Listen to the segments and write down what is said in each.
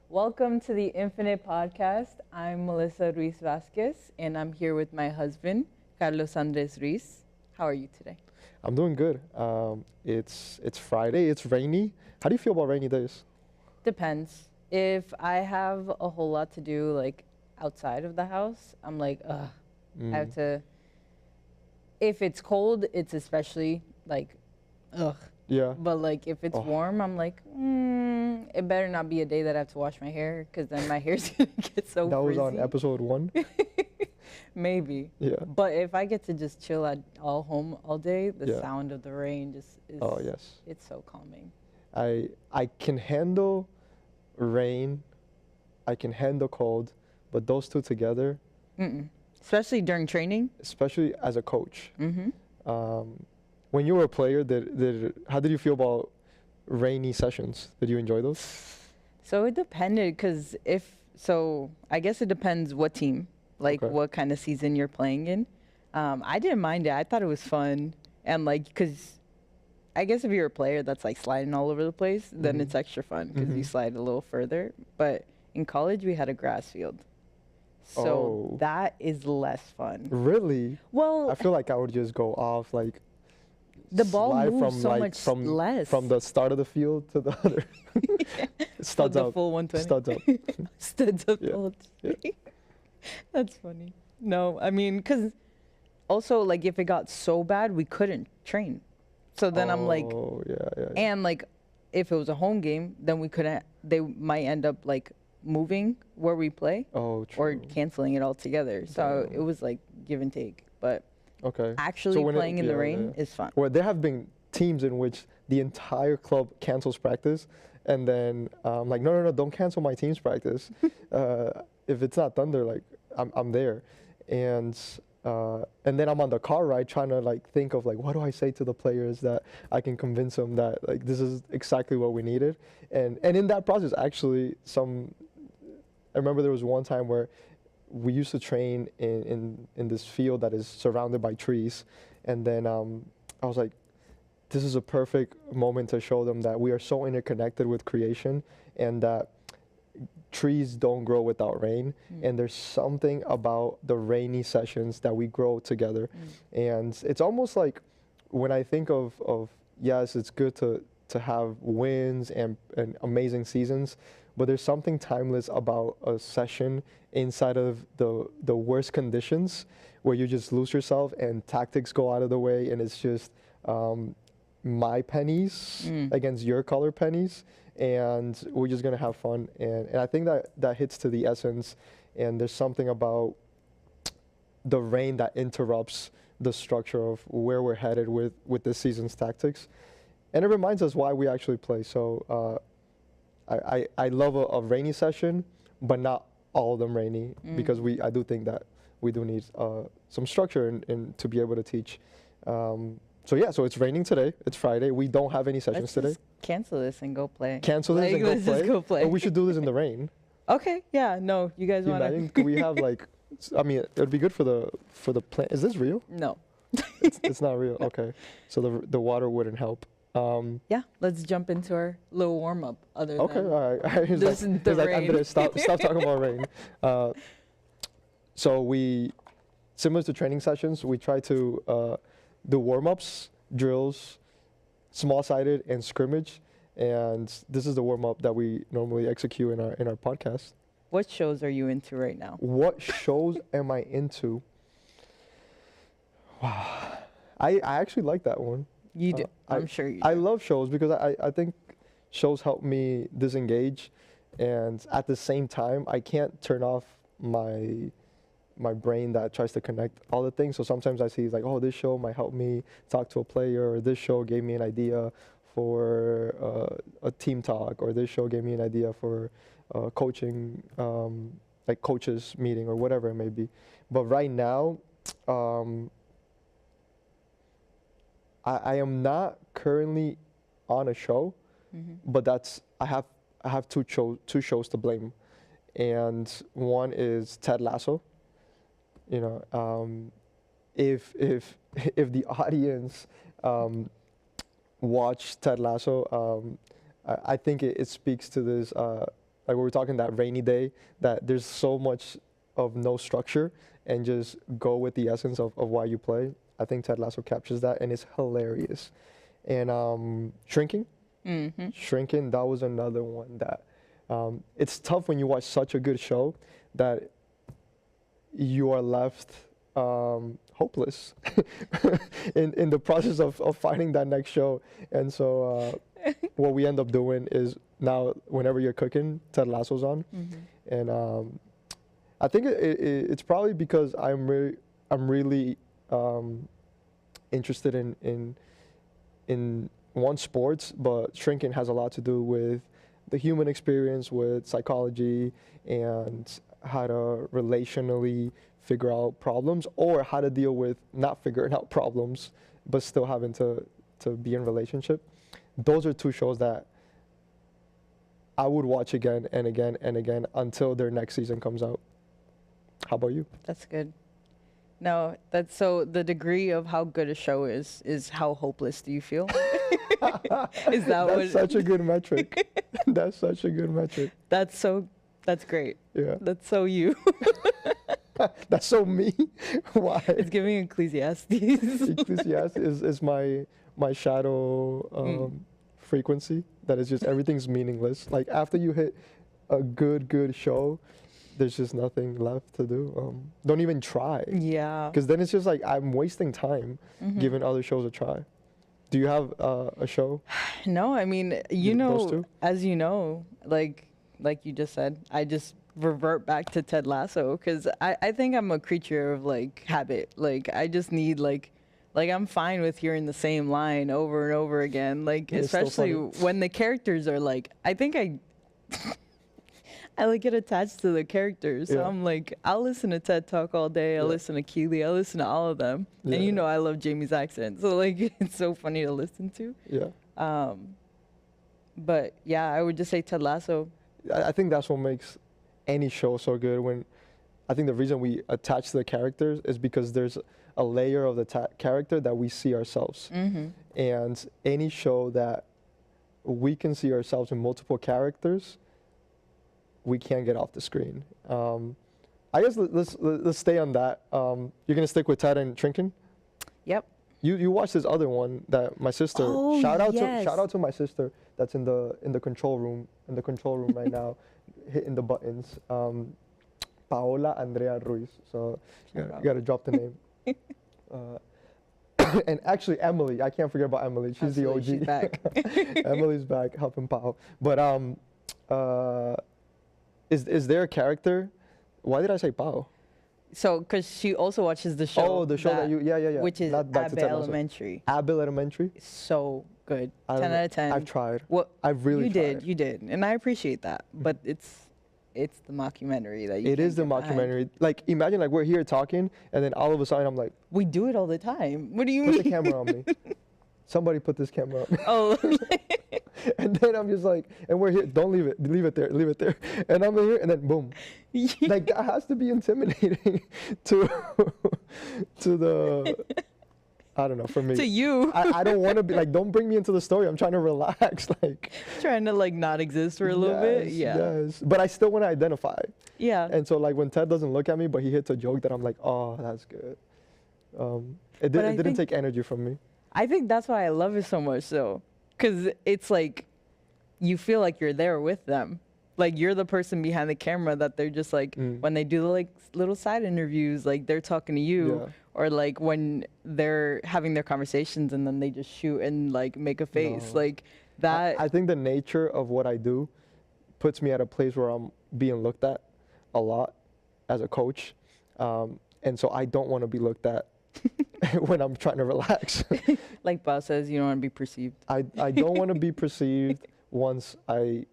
Welcome to the Infinite Podcast. I'm Melissa Ruiz Vasquez, and I'm here with my husband, Carlos Andres Ruiz. How are you today? I'm doing good. It's Friday. It's rainy. How do you feel about rainy days? Depends. If I have a whole lot to do, like outside of the house, I'm like, ugh, I have to. If it's cold, it's especially like, ugh. Yeah. But like if it's warm, I'm like, it better not be a day that I have to wash my hair, because then my hair's gonna get so That was frizzy. on episode 1. Maybe. Yeah. But if I get to just chill at all home all day, the Yeah. sound of the rain just is. Oh yes. It's so calming. I can handle rain. I can handle cold, but those two together, Especially during training. especially as a coach. When you were a player, how did you feel about rainy sessions? Did you enjoy those? So it depended, because I guess it depends what team, like Okay. what kind of season you're playing in. I didn't mind it. I thought it was fun. And like, because I guess if you're a player that's like sliding all over the place, then it's extra fun because you slide a little further. But in college, we had a grass field. So Oh. that is less fun. Really? Well, I feel like I would just go off like the ball slide moves from so like much from less. from the start of the field to the other. Studs the up. full 120. Studs up. Studs up Yeah. the whole Yeah. thing. That's funny. No, I mean, because also, like, if it got so bad, we couldn't train. So then I'm like, Oh yeah. and like, if it was a home game, then we couldn't, they might end up like moving where we play Oh, or true. canceling it altogether. So Damn. it was like give and take. But Okay. actually when playing in the yeah, rain yeah. is fun. Well, there have been teams in which the entire club cancels practice, and then like, no, don't cancel my team's practice. If it's not thunder, like I'm there, and then I'm on the car ride trying to like think of like what do I say to the players that I can convince them that like this is exactly what we needed, and in that process actually I remember there was one time where we used to train in this field that is surrounded by trees, and then I was like, this is a perfect moment to show them that we are so interconnected with creation, and that trees don't grow without rain, and there's something about the rainy sessions that we grow together. And it's almost like when I think of yes, it's good to have wins and amazing seasons, but there's something timeless about a session inside of the worst conditions where you just lose yourself and tactics go out of the way, and it's just my pennies against your color pennies, and we're just gonna have fun. And I think that hits to the essence, and there's something about the rain that interrupts the structure of where we're headed with this season's tactics. And it reminds us why we actually play. So I love a rainy session, but not all of them rainy, because I do think that we do need some structure in to be able to teach. So it's raining today. It's Friday. We don't have any sessions Let's today. just cancel this and go play. Cancel this and let's just go play. But we should do this in the rain. Okay, yeah, no, you guys Can you want imagine? Could we have like, I mean, it would be good for the plant. Is this real? No. It's not real. Okay. So the water wouldn't help. Yeah, let's jump into our little warm up. Okay, than all right. He's this like, is the he's like, rain. Andres, stop talking about rain. So similar to training sessions, we try to do warm-ups, drills, small-sided, and scrimmage. And this is the warm-up that we normally execute in our podcast. What shows are you into right now? What shows am I into? Wow, I actually like that one. You do. I'm I- sure you I do. love shows because I think shows help me disengage, and at the same time I can't turn off my brain that tries to connect all the things. So sometimes I see like, oh, this show might help me talk to a player, or this show gave me an idea for a team talk, or this show gave me an idea for coaching, like coaches meeting or whatever it may be. But right now, I am not currently on a show, but I have two shows to blame, and one is Ted Lasso. You know, if the audience watch Ted Lasso, I think it speaks to this like we were talking that rainy day, that there's so much of no structure and just go with the essence of why you play. I think Ted Lasso captures that, and it's hilarious. And Shrinking, Shrinking, that was another one that it's tough when you watch such a good show that you are left hopeless in the process of finding that next show. And so what we end up doing is now whenever you're cooking, Ted Lasso's on. And I think it's probably because I'm really interested in one, sports, but Shrinking has a lot to do with the human experience, with psychology, and how to relationally figure out problems, or how to deal with not figuring out problems but still having to be in relationship. Those are two shows that I would watch again and again and again until their next season comes out. How about you? That's good. No, that's so the degree of how good a show is how hopeless do you feel? Is that That's such a good metric. That's such a good metric. That's great. Yeah. That's so you. That's so me. Why? It's giving Ecclesiastes. Ecclesiastes is my shadow frequency. That is just everything's meaningless. Like after you hit a good show, there's just nothing left to do. Don't even try. Yeah. Because then it's just like I'm wasting time giving other shows a try. Do you have a show? No, I mean, Those two? as you know, like you just said, I just revert back to Ted Lasso because I think I'm a creature of like habit. Like I just need like I'm fine with hearing the same line over and over again. Like It's so especially funny. when the characters are like, I think I like get attached to the characters. So Yeah. I'm like, I'll listen to TED Talk all day. I'll Yeah. listen to Keely. I'll listen to all of them. Yeah. And you know I love Jamie's accent. So like it's so funny to listen to. Yeah. But yeah, I would just say Ted Lasso. I think that's what makes any show so good. When I think the reason we attach to the characters is because there's a layer of the character that we see ourselves. And any show that we can see ourselves in multiple characters, we can't get off the screen. I guess let's stay on that. You're gonna stick with Ted and Shrinking? Yep. You watched this other one that my sister shout out to my sister that's in the control room right now, hitting the buttons. Paola Andrea Ruiz. So you gotta drop the name. And actually Emily, I can't forget about Emily. She's the OG. She's back. Emily's back helping Pao. But is there a character? Why did I say Pao? So, because she also watches the show. Oh, the show that you, yeah. Which is Not back to Abbott Ted Lasso. Elementary. Abbott Elementary? So good. I 10 don't know. out of 10. I've tried. What I've really tried. You did. And I appreciate that. But it's the mockumentary that you It is the can't get behind. mockumentary. Like, imagine like we're here talking, and then all of a sudden I'm like, We do it all the time. What do you put mean? the camera on me. Somebody put this camera on me. Oh. And then I'm just like, and we're here. Don't leave it. Leave it there. And I'm here, and then boom. Like that has to be intimidating to the. I don't know. For me, To you. I don't want to be like. Don't bring me into the story. I'm trying to relax. Like Trying to like not exist for a little bit. Yeah. Yes. But I still want to identify. Yeah. And so like when Ted doesn't look at me, but he hits a joke that I'm like, oh, that's good. It didn't think- take energy from me. I think that's why I love it so much, though. Because it's like, you feel like you're there with them. Like, you're the person behind the camera that they're just like, when they do like little side interviews, like they're talking to you. Yeah. Or like when they're having their conversations and then they just shoot and like make a face. No. Like that. I think the nature of what I do puts me at a place where I'm being looked at a lot as a coach. And so I don't want to be looked at when I'm trying to relax. Like Bob says, you don't want to be perceived. I don't want to be perceived once I'm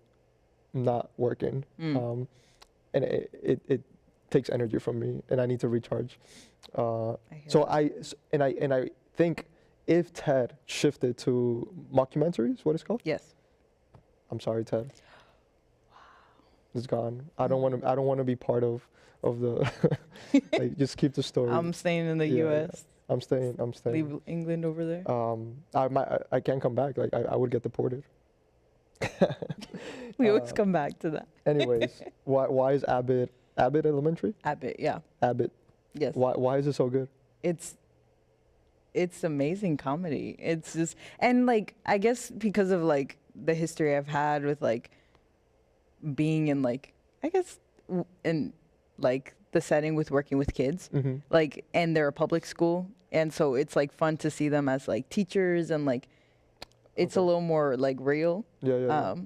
not working. And it takes energy from me, and I need to recharge. So I think if Ted shifted to mockumentaries, what it's called? Yes. I'm sorry, Ted. Wow. It's gone. I don't want to be part of the. Like, just keep the story. I'm staying in the U.S. I'm staying. Leave England over there. I can't come back. Like I would get deported. We always come back to that. Anyways, why is Abbott Elementary? Abbott, yeah. Abbott. Yes. Why is it so good? It's amazing comedy. It's just, and like, I guess because of like the history I've had with like being in like, I guess in like the setting with working with kids, like, and they're a public school, and so it's like fun to see them as like teachers, and like it's a little more like real. Yeah.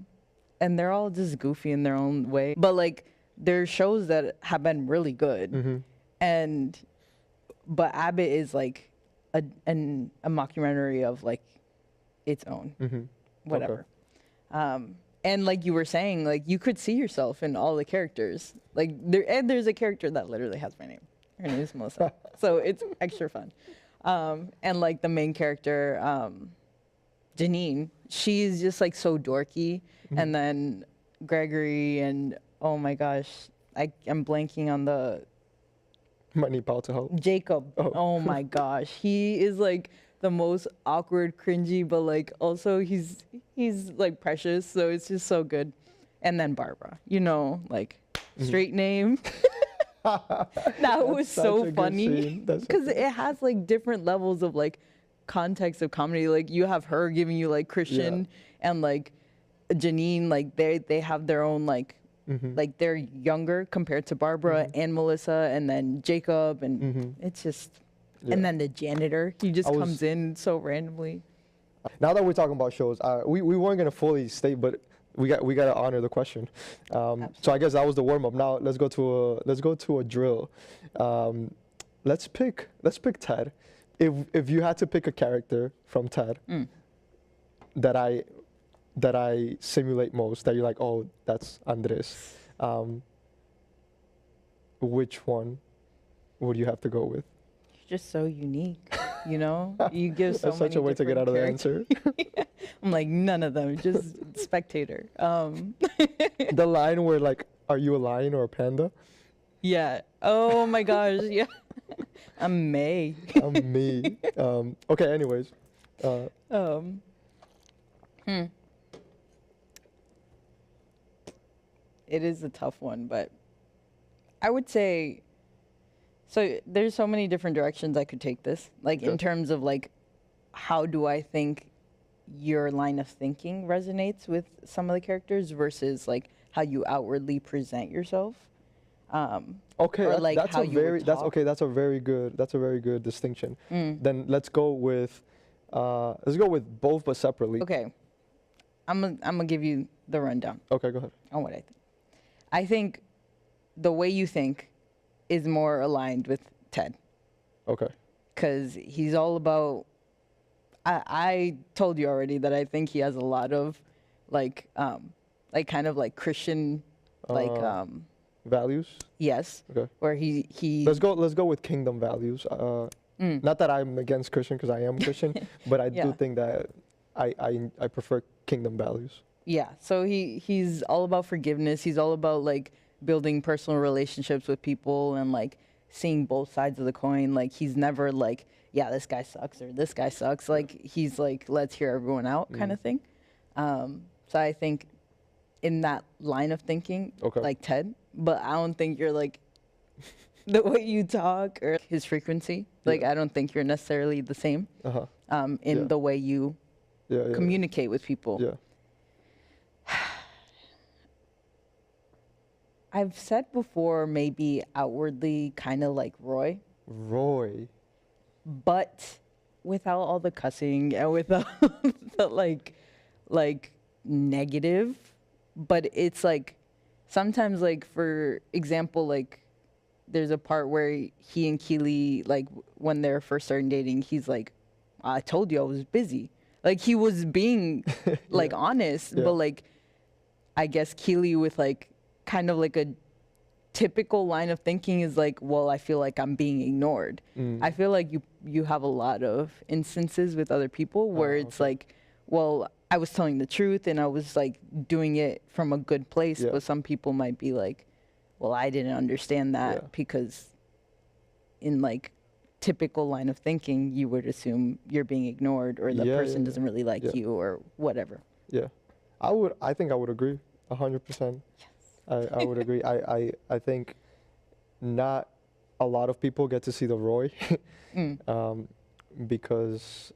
And they're all just goofy in their own way, but like there's shows that have been really good, but Abbott is like a mockumentary of like its own, whatever. And like you were saying, like you could see yourself in all the characters. Like there's a character that literally has my name. Her name is Melissa. So it's extra fun. And like the main character, Janine, she's just like so dorky. And then Gregory and oh my gosh, I'm blanking on the Might need Paul to help. Jacob. Oh my gosh, he is like the most awkward, cringy, but like also he's like precious, so it's just so good. And then Barbara, like straight name. That was so funny because it has like different levels of like context of comedy. Like you have her giving you like Christian and like Janine, like they have their own like like they're younger compared to Barbara and Melissa, and then Jacob, and it's just and then the janitor, he just comes in so randomly. Now that we're talking about shows, we weren't gonna fully state, but we gotta honor the question. So I guess that was the warm up. Now let's go to a drill. Let's pick Ted. If you had to pick a character from Ted that I simulate most, that you're like, oh, that's Andres, which one would you have to go with? You're just so unique, You give so That's such a way to get out of the answer. I'm like, none of them, just spectator. The line where like, are you a lion or a panda? Yeah. Oh my gosh. Yeah. I'm May. I'm me. Okay. Anyways. It is a tough one, but I would say, so there's so many different directions I could take this, like in terms of like, how do I think your line of thinking resonates with some of the characters versus like how you outwardly present yourself. Okay, or like that's how a you very would that's talk. okay. That's a very good distinction. Then let's go with both but separately. Okay, I'm gonna give you the rundown Okay, go ahead. on what I think. I think the way you think is more aligned with Ted. Okay. Because he's all about, I told you already that I think he has a lot of like kind of like Christian Values. yes, Okay. where he Let's go with kingdom values. Not that I'm against Christian, because I am Christian, but I do think that I prefer kingdom values. Yeah, so he's all about forgiveness. He's all about like building personal relationships with people and like seeing both sides of the coin. Like he's never like, yeah, this guy sucks or this guy sucks. Like he's like, let's hear everyone out kind of thing. So I think in that line of thinking, like Ted, but I don't think you're like the way you talk or his frequency. Like I don't think you're necessarily the same in the way you communicate with people. Yeah. I've said before, maybe outwardly kind of like Roy, but without all the cussing and without the like negative. But it's like sometimes, like for example, like there's a part where he and Keely, like when they're first starting dating, he's like, I told you I was busy. Like he was being like honest, but like I guess Keely with like kind of like a typical line of thinking is like, well, I feel like I'm being ignored. I feel like you have a lot of instances with other people where it's like, well, I was telling the truth and I was like doing it from a good place, but some people might be like, well, I didn't understand that because in like typical line of thinking, you would assume you're being ignored or the person doesn't really like you or whatever. Yeah. I think I would agree 100%. I would agree. I think not a lot of people get to see the Roy, because,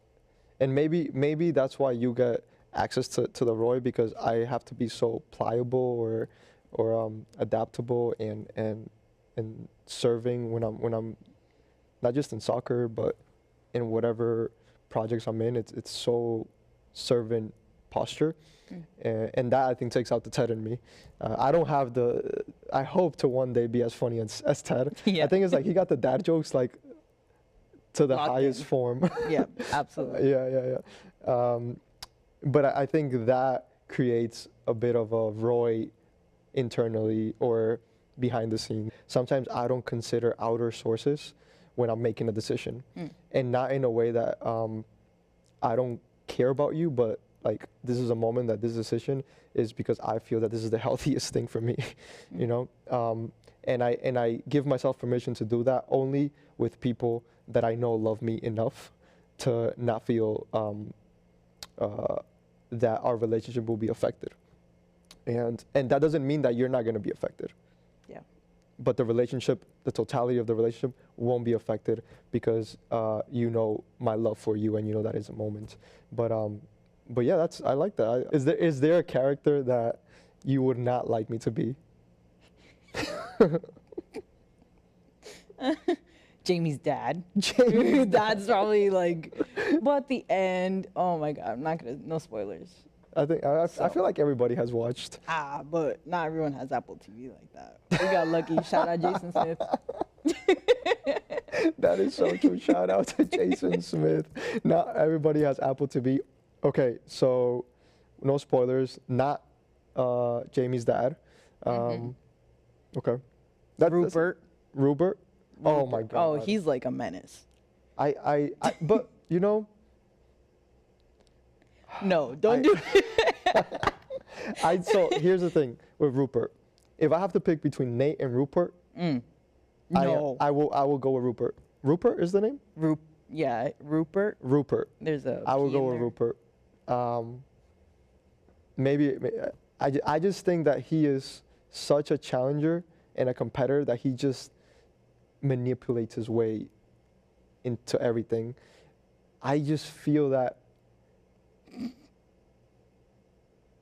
and maybe that's why you get access to the Roy, because I have to be so pliable or adaptable and serving when I'm not just in soccer but in whatever projects I'm in. It's so servant posture. And that I think takes out the Ted in me. I don't have I hope to one day be as funny as Ted. Yeah. I think it's like he got the dad jokes like to the Locked highest in. form. Yeah, absolutely. Yeah. But I think that creates a bit of a Roy internally or behind the scenes. Sometimes I don't consider outer sources when I'm making a decision, and not in a way that I don't care about you, but like this is a moment that this decision is because I feel that this is the healthiest thing for me, you know. And I give myself permission to do that only with people that I know love me enough to not feel that our relationship will be affected. And that doesn't mean that you're not going to be affected. Yeah. But the relationship, the totality of the relationship won't be affected because you know my love for you and you know that is a moment. But yeah, I like that. Is there a character that you would not like me to be? Jamie's dad. Jamie's Dad's probably like, but at the end, oh my God, I'm not gonna, no spoilers. I feel like everybody has watched. But not everyone has Apple TV like that. We got lucky. Shout out Jason Smith. That is so true. Shout out to Jason Smith. Not everybody has Apple TV. Okay, so no spoilers. Not Jamie's dad. Okay. Rupert. Rupert? Oh my God. Oh, he's like a menace. But you know. No, don't do it. So here's the thing with Rupert. If I have to pick between Nate and Rupert, no. I will go with Rupert. Rupert is the name? Yeah, Rupert. Rupert. There's a I will P go in with there. Rupert. Maybe I just think that he is such a challenger and a competitor that he just manipulates his way into everything. I just feel that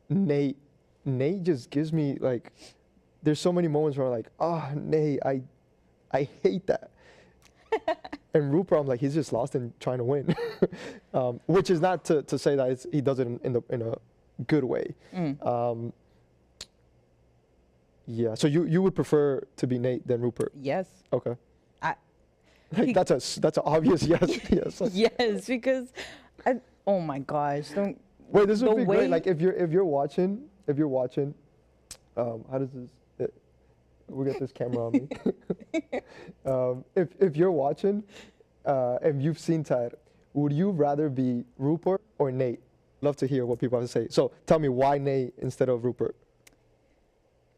Nate just gives me like, there's so many moments where I'm like, Nate, I hate that. And Rupert, I'm like, he's just lost in trying to win, which is not to say that he does it in a good way. Yeah. So you would prefer to be Nate than Rupert? Yes. Okay. That's an obvious yes. Yes. Yes, because oh my gosh, don't. Wait, this would The be great. way- Like if you're watching, how does this? We got this camera on me. If you're watching, and you've seen Ted, would you rather be Rupert or Nate? Love to hear what people have to say. So tell me why Nate instead of Rupert.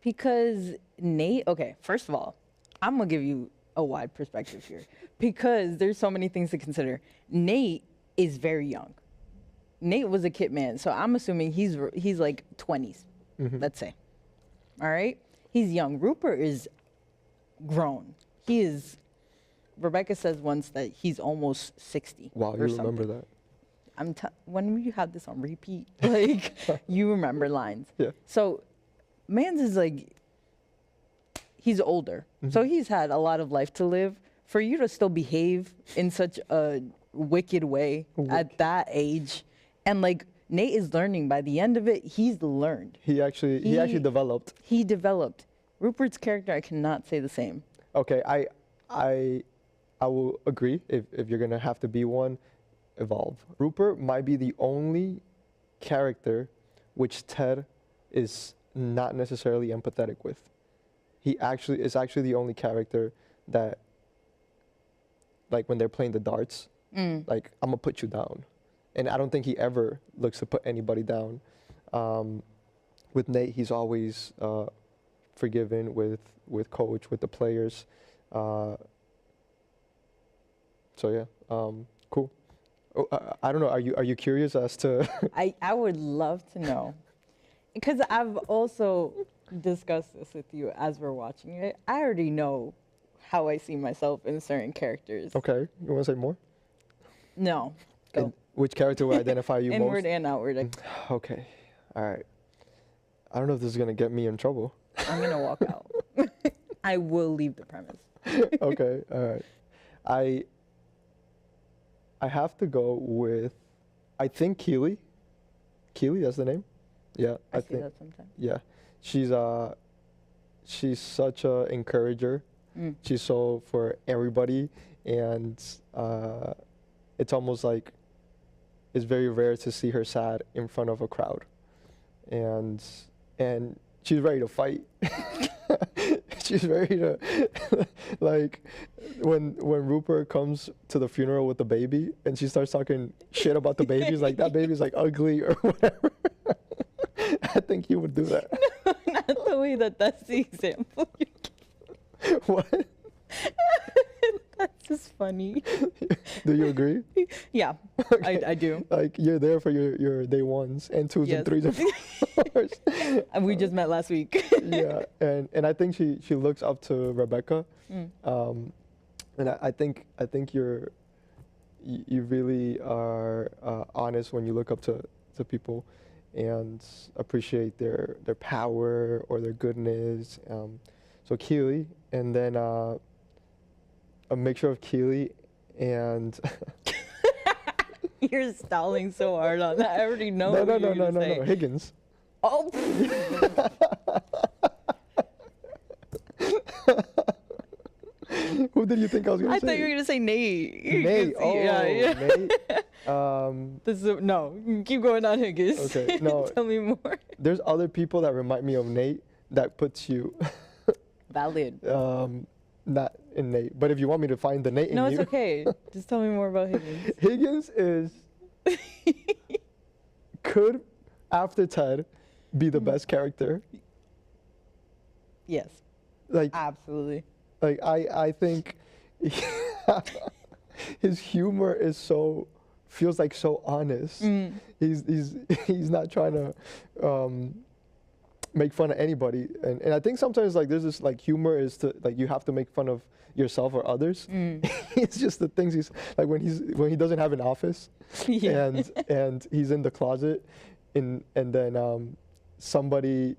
Because Nate, okay, first of all, I'm going to give you a wide perspective here because there's so many things to consider. Nate is very young. Nate was a kid man, so I'm assuming he's like 20s, let's say. All right? He's young. Rupert is grown. He is, Rebecca says once that he's almost 60. Wow, you or remember something. that. When you have this on repeat, like you remember lines. Yeah. So Mans is like, he's older. So he's had a lot of life to live. For you to still behave in such a wicked way at that age, and like Nate is learning, by the end of it, he's learned. He actually developed. He developed. Rupert's character, I cannot say the same. Okay, I will agree. If you're gonna have to be one, evolve. Rupert might be the only character which Ted is not necessarily empathetic with. He is actually the only character that, like when they're playing the darts, like I'm gonna put you down, and I don't think he ever looks to put anybody down. With Nate, he's always forgiving with coach, with the players. So yeah, cool. Oh, I don't know. Are you curious as to? I would love to know because I've also discussed this with you as we're watching it. I already know how I see myself in certain characters. Okay, you want to say more? No, go. And which character would identify you Inward most? and outward. Okay, all right. I don't know if this is gonna get me in trouble. I'm gonna walk out. I will leave the premise. Okay, all right. I have to go with, I think Keely. Keely, that's the name. Yeah, I see think. that sometimes. Yeah, she's such a encourager. Mm. She's so for everybody, and it's almost like it's very rare to see her sad in front of a crowd, and she's ready to fight. She's ready to like when Rupert comes to the funeral with the baby and she starts talking shit about the baby. He's like, that baby's like ugly or whatever. I think he would do that. No, not the way that's the example you give. What? That's just funny. Do you agree? Yeah, Okay. I do. Like you're there for your day ones and twos Yes. and threes and fours. And we just met last week. Yeah, and I think she looks up to Rebecca, Mm. and I think you really are honest when you look up to people, and appreciate their power or their goodness. So Keely, and then a mixture of Keely and You're stalling so hard on that. I already know. what you're gonna say. no, Higgins. Oh. Who did you think I was gonna I say? thought you were gonna say Nate. Nate. Oh, yeah. Nate. This is, no, keep going on Higgins. Okay, no. Tell me more. There's other people that remind me of Nate that puts you Valid. not in Nate. But if you want me to find the Nate in No, you, it's okay. Just tell me more about Higgins. Higgins could, after Ted, be the best character. Yes, Like absolutely. I think his humor is feels like so honest. Mm. He's not trying to make fun of anybody, and I think sometimes like there's this like humor is to like you have to make fun of yourself or others. Mm. It's just the things he's like when he doesn't have an office, Yeah. and he's in the closet, and then somebody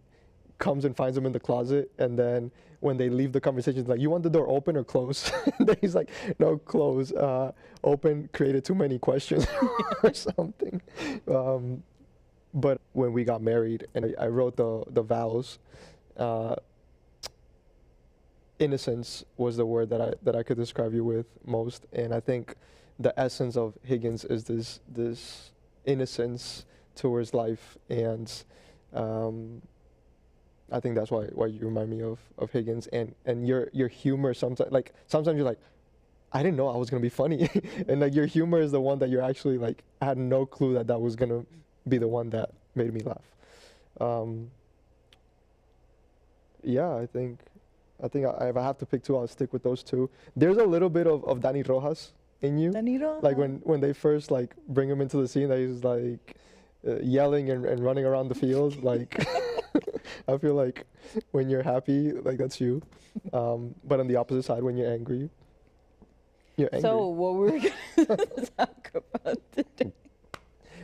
comes and finds him in the closet, and then when they leave the conversation, it's like, you want the door open or close? And then he's like, no, close. Open created too many questions or something. But when we got married and I wrote the vows, innocence was the word that I could describe you with most. And I think the essence of Higgins is this innocence towards life, and I think that's why you remind me of Higgins, and your humor sometimes you're like, I didn't know I was gonna be funny, and like your humor is the one that you're actually like, I had no clue that was gonna be the one that made me laugh. Yeah, I think if I have to pick two, I'll stick with those two. There's a little bit of Danny Rojas in you. Danilo? Like when they first like bring him into the scene, that he's like yelling and running around the field. Like I feel like when you're happy, like that's you. But on the opposite side, when you're angry, you're angry. So what we're gonna talk about today?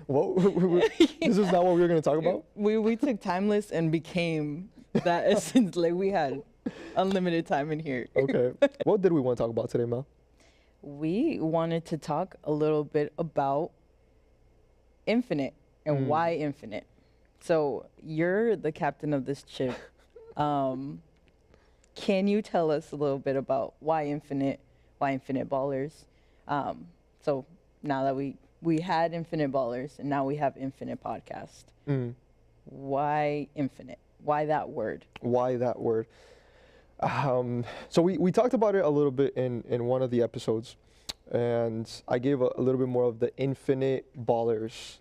This is not what we were going to talk about? We took timeless and became that essence. Like we had unlimited time in here. Okay. What did we want to talk about today, Mel? We wanted to talk a little bit about infinite and why infinite. So you're the captain of this ship. Can you tell us a little bit about why infinite ballers? So now that we had infinite ballers and now we have infinite podcast. Why infinite? Why that word? Why that word? So we talked about it a little bit in one of the episodes, and I gave a little bit more of the infinite ballers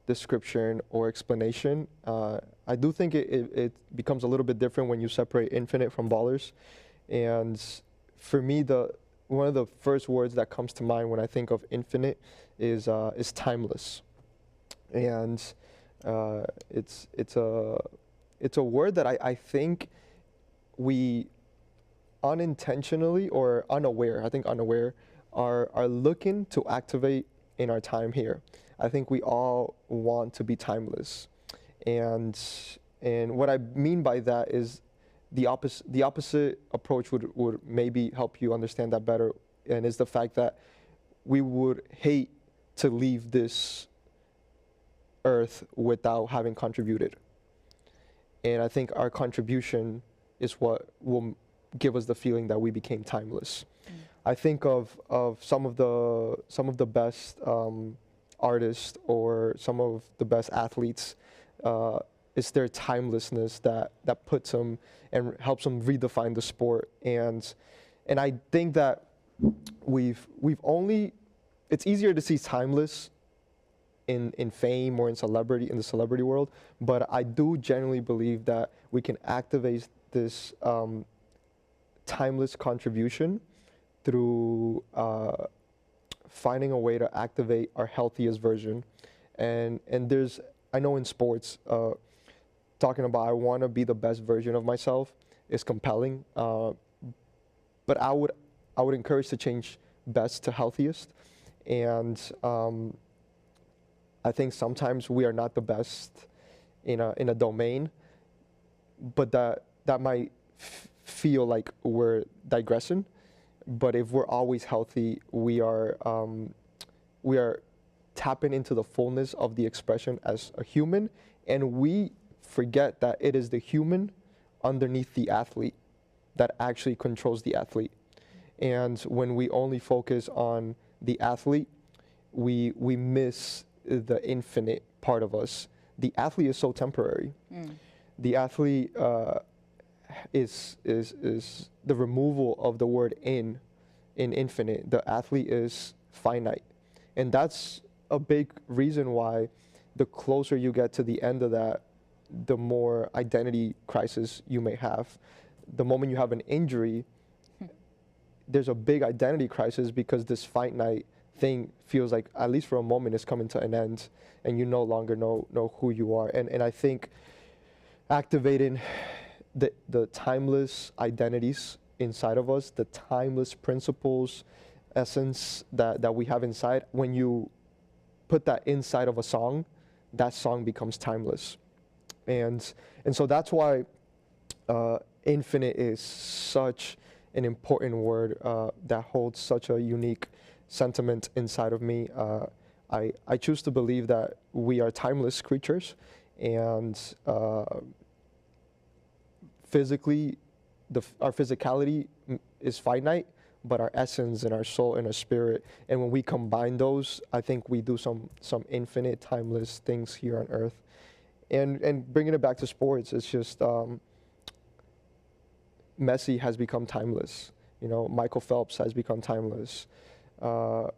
description or explanation. I do think it becomes a little bit different when you separate infinite from ballers, and for me, one of the first words that comes to mind when I think of infinite is timeless, and It's a word that I think we unintentionally or unaware, I think unaware, are looking to activate in our time here. I think we all want to be timeless. And what I mean by that is the opposite approach would maybe help you understand that better, and is the fact that we would hate to leave this earth without having contributed. And I think our contribution is what will give us the feeling that we became timeless. I think of some of the best artists or some of the best athletes. It's their timelessness that puts them and helps them redefine the sport. And I think that we've only, it's easier to see timeless in fame or in the celebrity world, but I do genuinely believe that we can activate this timeless contribution through finding a way to activate our healthiest version. And there's, I know in sports, talking about I want to be the best version of myself is compelling, but I would encourage to change best to healthiest. And I think sometimes we are not the best in a domain, but that might feel like we're digressing. But if we're always healthy, we are tapping into the fullness of the expression as a human, and we forget that it is the human underneath the athlete that actually controls the athlete. And when we only focus on the athlete, we miss the infinite part of us. The athlete is so temporary. The athlete is the removal of the word in infinite. The athlete is finite. And that's a big reason why the closer you get to the end of that, the more identity crisis you may have. The moment you have an injury, there's a big identity crisis because this finite thing feels like, at least for a moment, is coming to an end, and you no longer know who you are. And I think activating the timeless identities inside of us, the timeless principles, essence that we have inside, when you put that inside of a song, that song becomes timeless. And so that's why infinite is such an important word that holds such a unique sentiment inside of me. I choose to believe that we are timeless creatures, and physically, our physicality is finite, but our essence and our soul and our spirit, and when we combine those, I think we do some infinite, timeless things here on earth. And bringing it back to sports, it's just Messi has become timeless. You know, Michael Phelps has become timeless.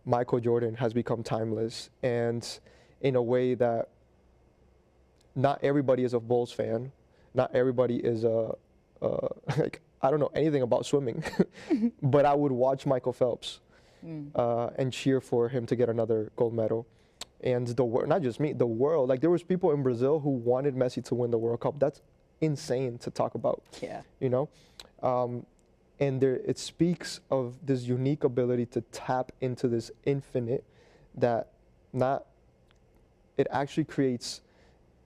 Michael Jordan has become timeless, and in a way that not everybody is a Bulls fan, not everybody is like, I don't know anything about swimming, but I would watch Michael Phelps and cheer for him to get another gold medal. And the world, not just me, the world. Like, there was people in Brazil who wanted Messi to win the World Cup. That's insane to talk about. Yeah. You know, and it speaks of this unique ability to tap into this infinite that it actually creates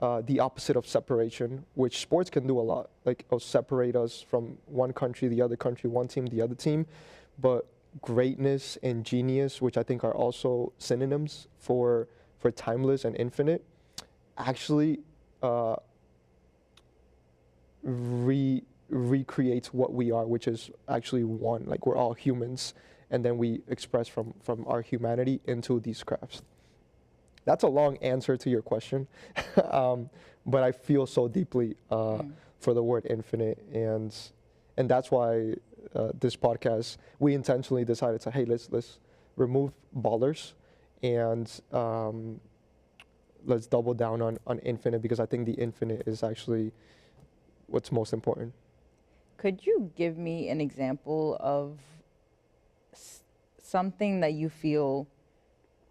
the opposite of separation, which sports can do a lot. Like, it'll separate us from one country, the other country, one team, the other team. But greatness and genius, which I think are also synonyms for timeless and infinite, actually recreates what we are, which is actually one. Like, we're all humans, and then we express from our humanity into these crafts. That's a long answer to your question, but I feel so deeply for the word infinite, and that's why this podcast, we intentionally decided to, hey, let's remove ballers, and let's double down on infinite, because I think the infinite is actually what's most important. Could you give me an example of something that you feel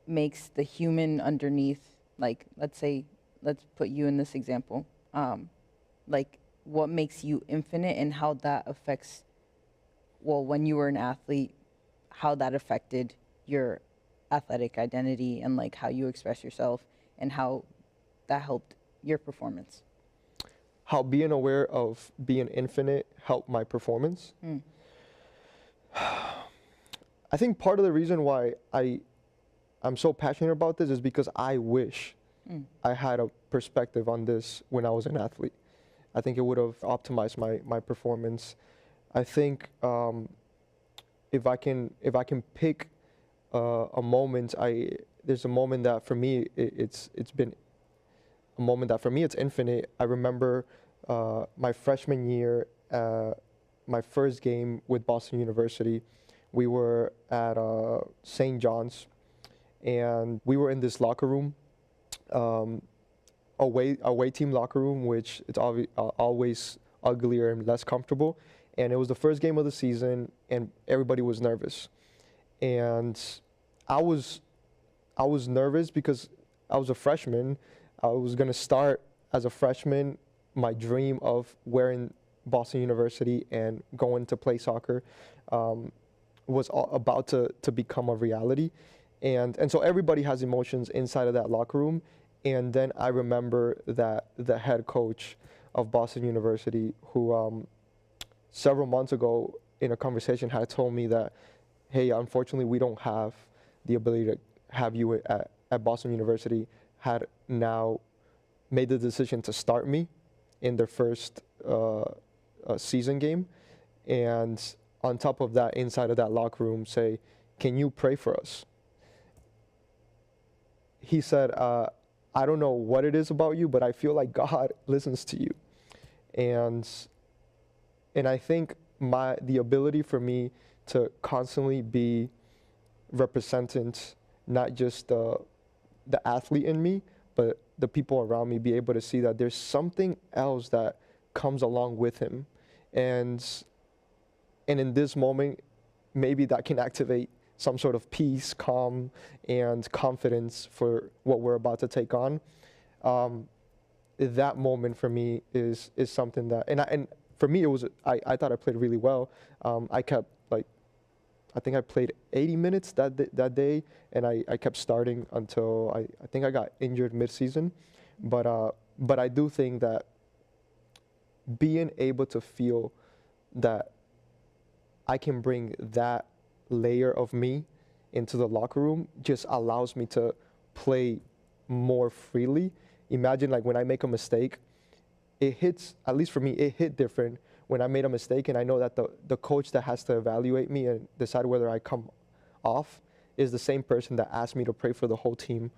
makes the human underneath, like, let's say, let's put you in this example. Like, what makes you infinite and how that affects, well, when you were an athlete, how that affected your athletic identity and like how you express yourself and how that helped your performance. How being aware of being infinite helped my performance. Mm. I think part of the reason why I'm so passionate about this is because I wish I had a perspective on this when I was an athlete. I think it would have optimized my performance. I think if I can pick a moment, there's a moment that for me it's been a moment that for me it's infinite. I remember my freshman year, my first game with Boston University. We were at St. John's, and we were in this locker room, away team locker room, which it's always uglier and less comfortable. And it was the first game of the season, and everybody was nervous. And I was nervous because I was a freshman. I was gonna start as a freshman. My dream of wearing Boston University and going to play soccer was about to become a reality. And so everybody has emotions inside of that locker room. And then I remember that the head coach of Boston University, who several months ago in a conversation had told me that, hey, unfortunately we don't have the ability to have you at Boston University, had now made the decision to start me in their first season game. And on top of that, inside of that locker room, say, can you pray for us? He said, I don't know what it is about you, but I feel like God listens to you. And I think the ability for me to constantly be representing not just the athlete in me, but the people around me, be able to see that there's something else that comes along with him. And in this moment, maybe that can activate some sort of peace, calm, and confidence for what we're about to take on. That moment for me is something that, and for me, it was, I thought I played really well. I think I played 80 minutes that day, and I kept starting until I think I got injured mid-season. But I do think that being able to feel that I can bring that layer of me into the locker room just allows me to play more freely. Imagine, like, when I make a mistake, it hits, at least for me, it hit different when I made a mistake, and I know that the coach that has to evaluate me and decide whether I come off is the same person that asked me to pray for the whole team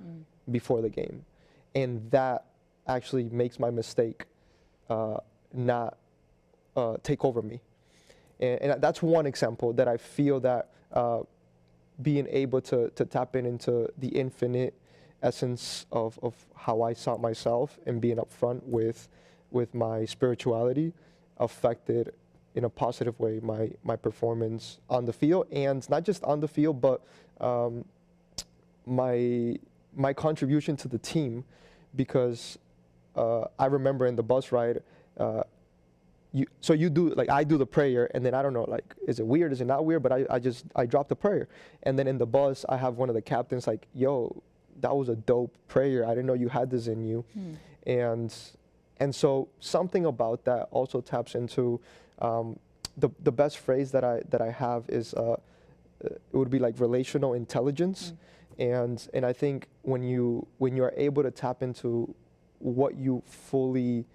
before the game. And that actually makes my mistake not take over me. And that's one example that I feel that being able to tap into the infinite essence of how I saw myself and being upfront with my spirituality affected in a positive way my performance on the field, and not just on the field, but my contribution to the team, because I remember in the bus ride, you do, like, I do the prayer, and then I don't know, like, is it weird, is it not weird, but I drop the prayer, and then in the bus I have one of the captains like, yo, that was a dope prayer, I didn't know you had this in you. And so something about that also taps into the best phrase that I have is it would be like relational intelligence. And I think when you are able to tap into what you fully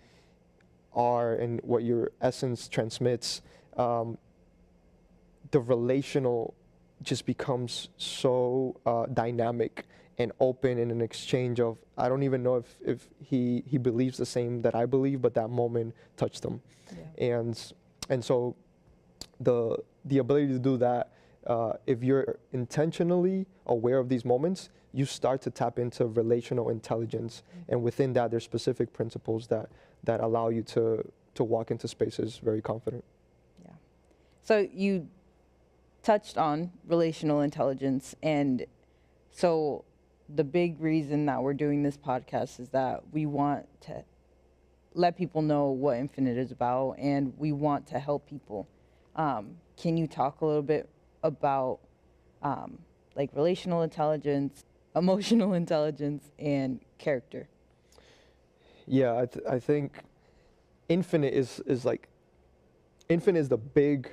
are and what your essence transmits, the relational just becomes so dynamic and open in an exchange of, I don't even know if he believes the same that I believe, but that moment touched him. Yeah. And so the ability to do that, if you're intentionally aware of these moments, you start to tap into relational intelligence. And within that, there's specific principles that allow you to walk into spaces very confident. Yeah. So you touched on relational intelligence, and so the big reason that we're doing this podcast is that we want to let people know what Infinite is about, and we want to help people. Can you talk a little bit about like relational intelligence, emotional intelligence, and character? Yeah, I think infinite is like infinite is the big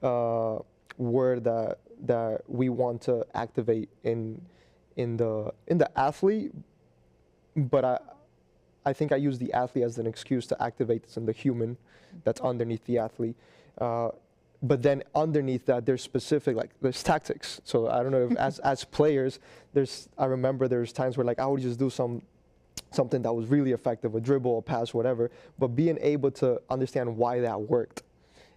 word that we want to activate in the athlete, but I think I use the athlete as an excuse to activate this in the human that's underneath the athlete. But then underneath that, there's specific, like there's tactics. So I don't know if as players, I remember there's times where like I would just do something that was really effective, a dribble, a pass, whatever, but being able to understand why that worked.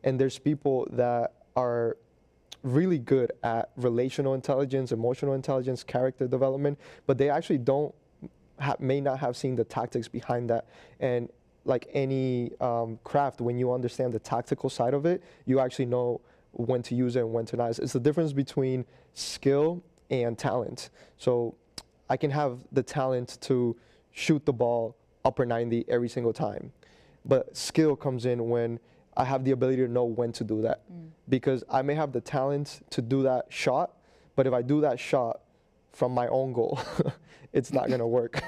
And there's people that are really good at relational intelligence, emotional intelligence, character development, but they actually may not have seen the tactics behind that. And like any craft, when you understand the tactical side of it, you actually know when to use it and when to not. It's the difference between skill and talent. So I can have the talent to shoot the ball upper 90 every single time, but skill comes in when I have the ability to know when to do that. Because I may have the talent to do that shot, but if I do that shot from my own goal, it's not going to work.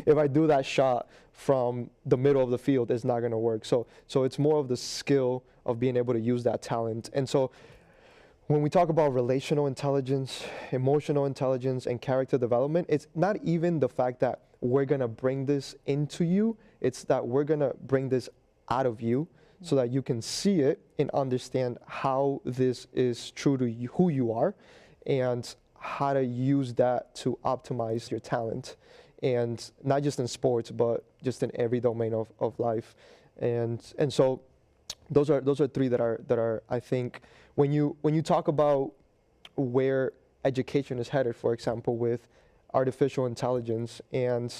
If I do that shot from the middle of the field, it's not going to work. So it's more of the skill of being able to use that talent. And so when we talk about relational intelligence, emotional intelligence, and character development, it's not even the fact that we're going to bring this into you. It's that we're going to bring this out of you so that you can see it and understand how this is true to you, who you are, and how to use that to optimize your talent. And not just in sports, but just in every domain of life. And so those are three that are I think when you talk about where education is headed, for example, with artificial intelligence and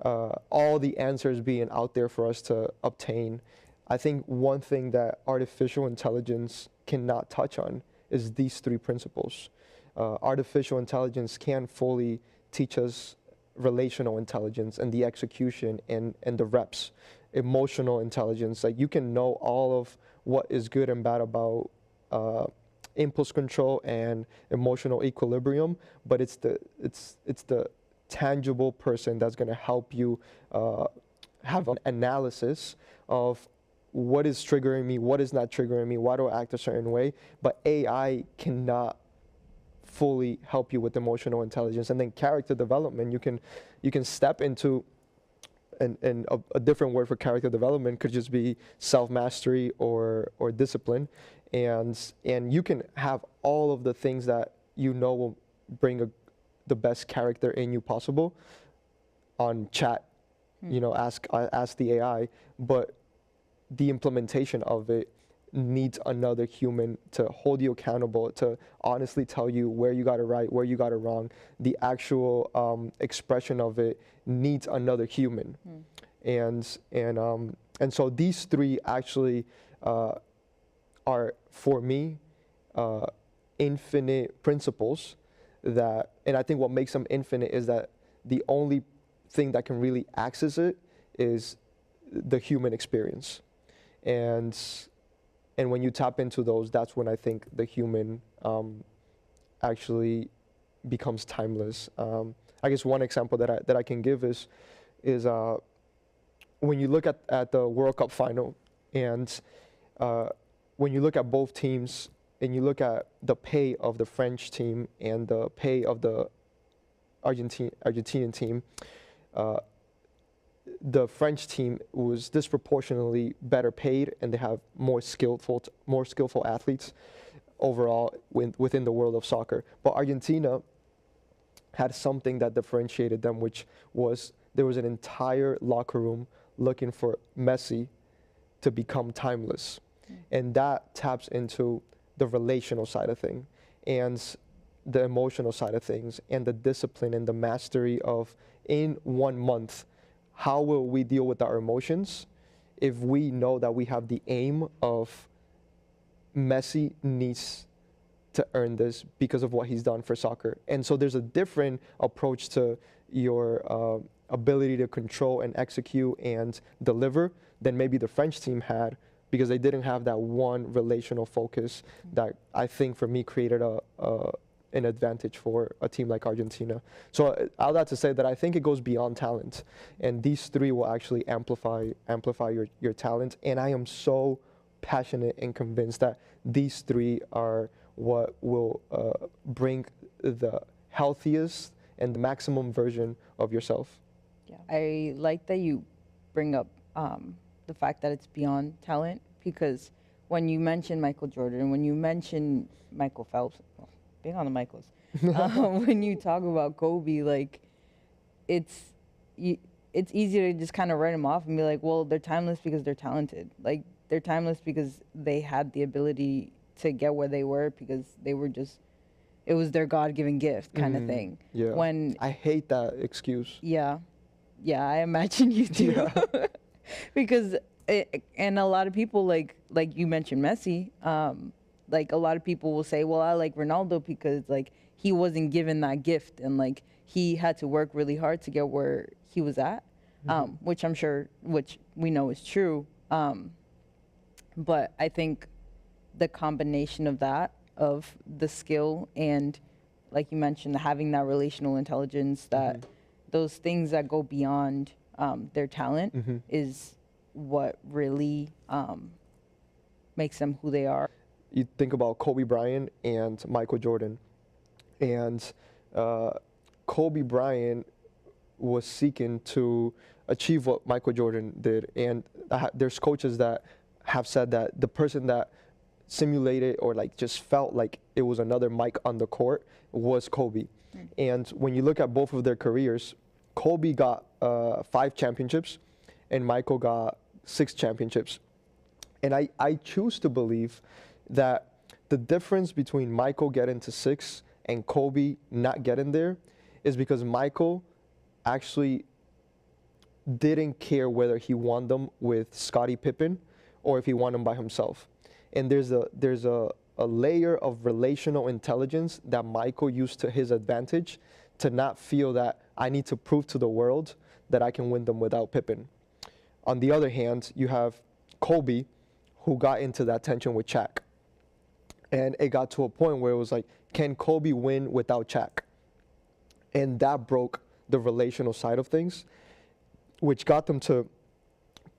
all the answers being out there for us to obtain, I think one thing that artificial intelligence cannot touch on is these three principles. Artificial intelligence can fully teach us relational intelligence and the execution and the reps. Emotional intelligence, like you can know all of what is good and bad about impulse control and emotional equilibrium, but it's the tangible person that's going to help you have an analysis of what is triggering me, what is not triggering me, why do I act a certain way. But AI cannot fully help you with emotional intelligence. And then character development, you can step into, and a different word for character development could just be self-mastery or discipline. And you can have all of the things that you know will bring the best character in you possible on chat, ask the AI, but the implementation of it needs another human to hold you accountable, to honestly tell you where you got it right, where you got it wrong. The actual expression of it needs another human. And so these three actually are, for me, infinite principles that, and I think what makes them infinite is that the only thing that can really access it is the human experience. And when you tap into those, that's when I think the human actually becomes timeless. I guess one example that I can give is when you look at the World Cup final, and when you look at both teams, and you look at the pay of the French team and the pay of the Argentinian team, the French team was disproportionately better paid, and they have more skillful athletes overall within the world of soccer. But Argentina had something that differentiated them, which was there was an entire locker room looking for Messi to become timeless. And that taps into the relational side of things and the emotional side of things and the discipline and the mastery of, in 1 month, how will we deal with our emotions if we know that we have the aim of Messi needs to earn this because of what he's done for soccer. And so there's a different approach to your ability to control and execute and deliver than maybe the French team had, because they didn't have that one relational focus that I think for me created an advantage for a team like Argentina. So all that to say that I think it goes beyond talent, and these three will actually amplify your talent. And I am so passionate and convinced that these three are what will bring the healthiest and the maximum version of yourself. Yeah, I like that you bring up the fact that it's beyond talent, because when you mention Michael Jordan, when you mention Michael Phelps, well, being on the Michaels, when you talk about Kobe, like it's easy to just kind of write them off and be like, well, they're timeless because they're talented. Like they're timeless because they had the ability to get where they were because they were just, it was their God-given gift kind of thing. Yeah. When I hate that excuse. Yeah, I imagine you do. Yeah. Because and a lot of people like you mentioned Messi, like a lot of people will say, well, I like Ronaldo because like he wasn't given that gift and like he had to work really hard to get where he was at, which I'm sure, which we know is true. But I think the combination of that, of the skill and, like you mentioned, having that relational intelligence, that those things that go beyond their talent is what really makes them who they are. You think about Kobe Bryant and Michael Jordan, and Kobe Bryant was seeking to achieve what Michael Jordan did, and there's coaches that have said that the person that simulated or like just felt like it was another Mike on the court was Kobe. And when you look at both of their careers, Kobe got 5 championships and Michael got 6 championships. And I choose to believe that the difference between Michael getting to 6 and Kobe not getting there is because Michael actually didn't care whether he won them with Scottie Pippen or if he won them by himself. And there's a layer of relational intelligence that Michael used to his advantage to not feel that I need to prove to the world that I can win them without Pippen. On the other hand, you have Kobe, who got into that tension with Shaq. And it got to a point where it was like, can Kobe win without Shaq? And that broke the relational side of things, which got them to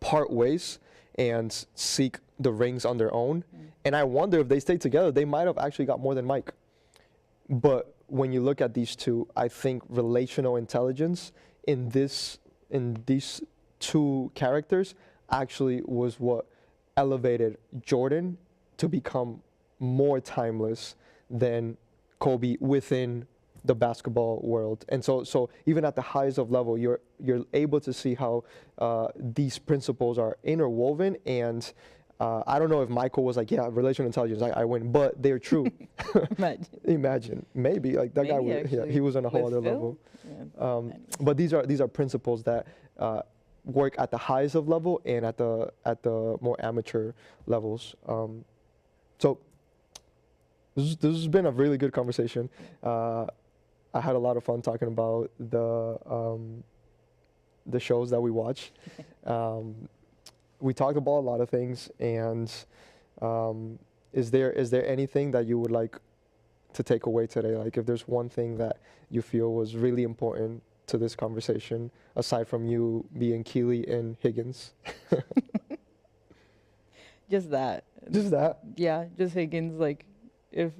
part ways and seek the rings on their own. And I wonder if they stayed together, they might have actually got more than Mike. But when you look at these two, I think relational intelligence in these two characters actually was what elevated Jordan to become more timeless than Kobe within the basketball world. And so even at the highest of level, you're able to see how these principles are interwoven. And I don't know if Michael was like, yeah, relational intelligence, I win, but they're true. Imagine, maybe like that maybe guy, he was on a whole other level. Yeah. But these are principles that work at the highest of level and at the more amateur levels. So this has been a really good conversation. I had a lot of fun talking about the shows that we watch. We talked about a lot of things, and is there anything that you would like to take away today? Like if there's one thing that you feel was really important to this conversation, aside from you being Keely and Higgins? Just that. Just that? Yeah, just Higgins. Like if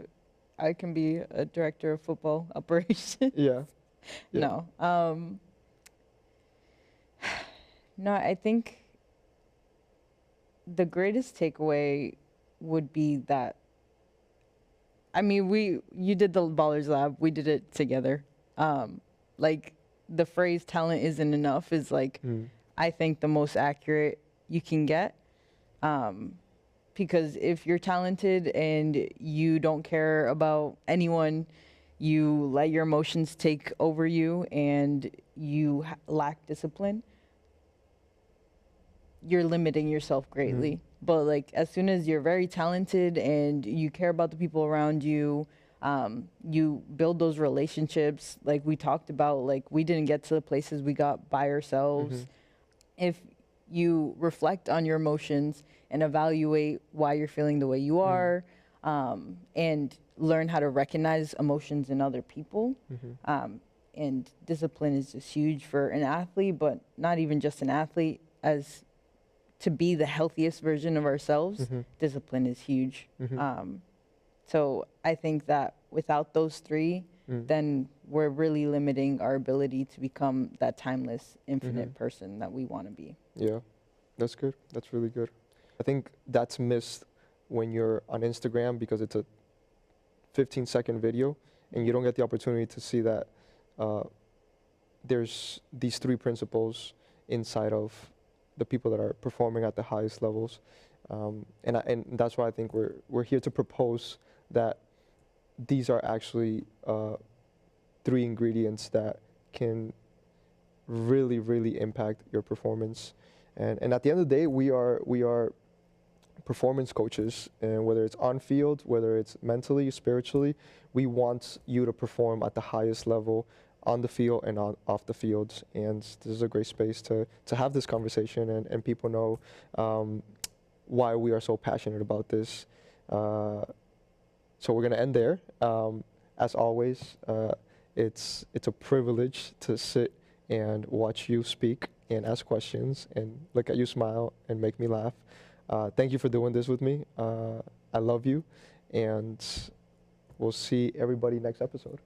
I can be a director of football operations. Yeah. No. No, I think the greatest takeaway would be that, I mean, you did the Ballers Lab, we did it together. Like the phrase talent isn't enough is like, I think the most accurate you can get. Because if you're talented and you don't care about anyone, you let your emotions take over you and you lack discipline, you're limiting yourself greatly. But like as soon as you're very talented and you care about the people around you, you build those relationships. Like we talked about, like we didn't get to the places we got by ourselves. If you reflect on your emotions and evaluate why you're feeling the way you are, and learn how to recognize emotions in other people. And discipline is just huge for an athlete, but not even just an athlete. As to be the healthiest version of ourselves, discipline is huge. So I think that without those three, then we're really limiting our ability to become that timeless, infinite person that we want to be. Yeah, that's good. That's really good. I think that's missed when you're on Instagram because it's a 15-second video and you don't get the opportunity to see that there's these three principles inside of the people that are performing at the highest levels. And that's why I think we're here to propose that these are actually three ingredients that can really, really impact your performance. And at the end of the day, we are performance coaches, and whether it's on field, whether it's mentally, spiritually, we want you to perform at the highest level on the field and off the field. And this is a great space to have this conversation and people know why we are so passionate about this. So we're going to end there. As always, it's a privilege to sit and watch you speak and ask questions and look at you smile and make me laugh. Thank you for doing this with me. I love you, and we'll see everybody next episode.